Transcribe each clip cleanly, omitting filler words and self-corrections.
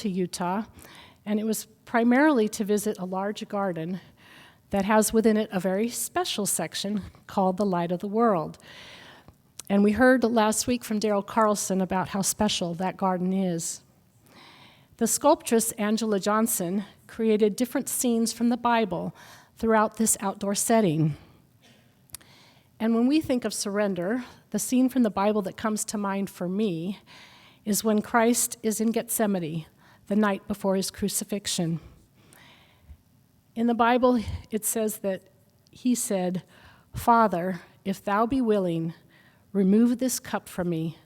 to Utah, and it was primarily to visit a large garden that has within it a very special section called the Light of the World. And we heard last week from Daryl Carlson about how special that garden is. The sculptress Angela Johnson created different scenes from the Bible throughout this outdoor setting. And when we think of surrender, the scene from the Bible that comes to mind for me is when Christ is in Gethsemane the night before his crucifixion. In the Bible, it says that he said, "Father, if thou be willing, remove this cup from me.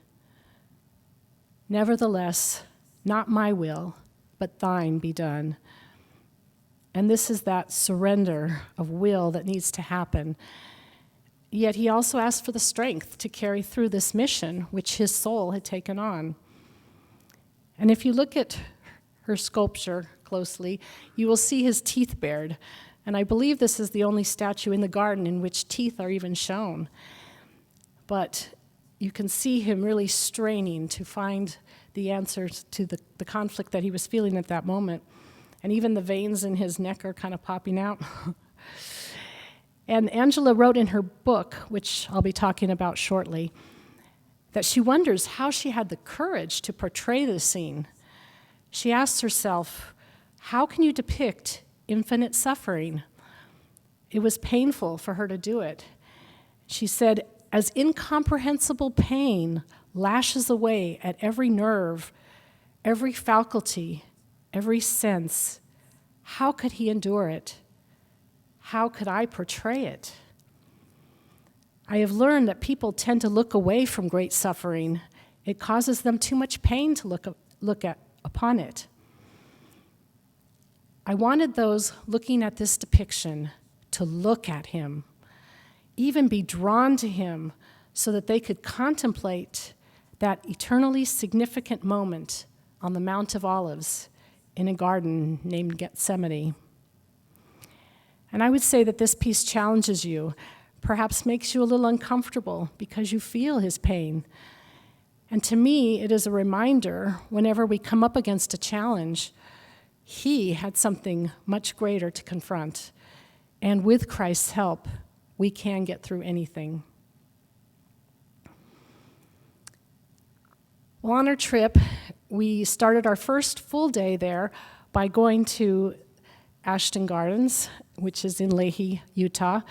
Nevertheless, not my will, but thine be done." And this is that surrender of will that needs to happen. Yet he also asked for the strength to carry through this mission, which his soul had taken on. And if you look at her sculpture closely, you will see his teeth bared. And I believe this is the only statue in the garden in which teeth are even shown. But you can see him really straining to find the answers to the conflict that he was feeling at that moment. And even the veins in his neck are kind of popping out. And Angela wrote in her book, which I'll be talking about shortly, that she wonders how she had the courage to portray this scene. She asks herself, how can you depict infinite suffering? It was painful for her to do it. She said, as incomprehensible pain lashes away at every nerve, every faculty, every sense, how could he endure it? How could I portray it? I have learned that people tend to look away from great suffering. It causes them too much pain to look upon it. I wanted those looking at this depiction to look at him, even be drawn to him, so that they could contemplate that eternally significant moment on the Mount of Olives in a garden named Gethsemane. And I would say that this piece challenges you, perhaps makes you a little uncomfortable because you feel his pain. And to me, it is a reminder whenever we come up against a challenge, he had something much greater to confront. And with Christ's help, we can get through anything. Well, on our trip, we started our first full day there by going to Ashton Gardens, which is in Leahy, Utah,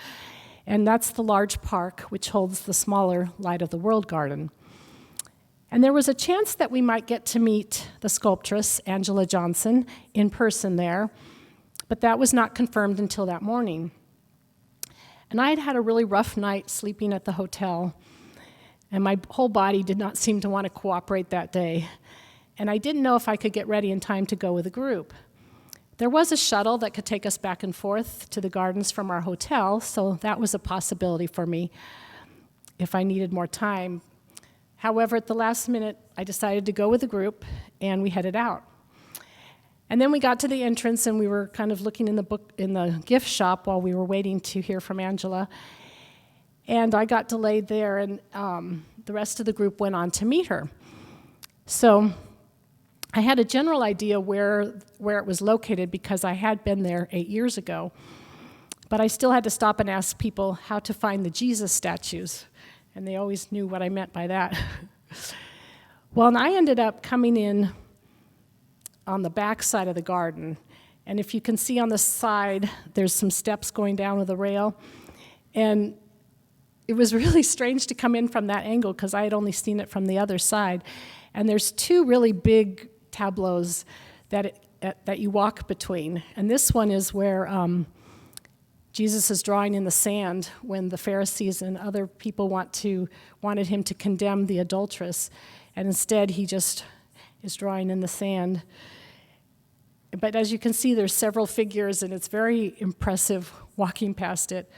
and that's the large park which holds the smaller Light of the World garden. And there was a chance that we might get to meet the sculptress, Angela Johnson, in person there, but that was not confirmed until that morning. And I had had a really rough night sleeping at the hotel, and my whole body did not seem to want to cooperate that day. And I didn't know if I could get ready in time to go with a group. There was a shuttle that could take us back and forth to the gardens from our hotel, so that was a possibility for me if I needed more time. However, at the last minute, I decided to go with the group, and we headed out. And then we got to the entrance, and we were kind of looking in the gift shop while we were waiting to hear from Angela. And I got delayed there, and the rest of the group went on to meet her. So I had a general idea where it was located because I had been there 8 years ago. But I still had to stop and ask people how to find the Jesus statues, and they always knew what I meant by that. Well, and I ended up coming in on the back side of the garden. And if you can see on the side, there's some steps going down with a rail. And it was really strange to come in from that angle because I had only seen it from the other side. And there's two really big tableaus that you walk between. And this one is where Jesus is drawing in the sand when the Pharisees and other people wanted him to condemn the adulteress. And instead, he just is drawing in the sand. But as you can see, there's several figures, and it's very impressive walking past it.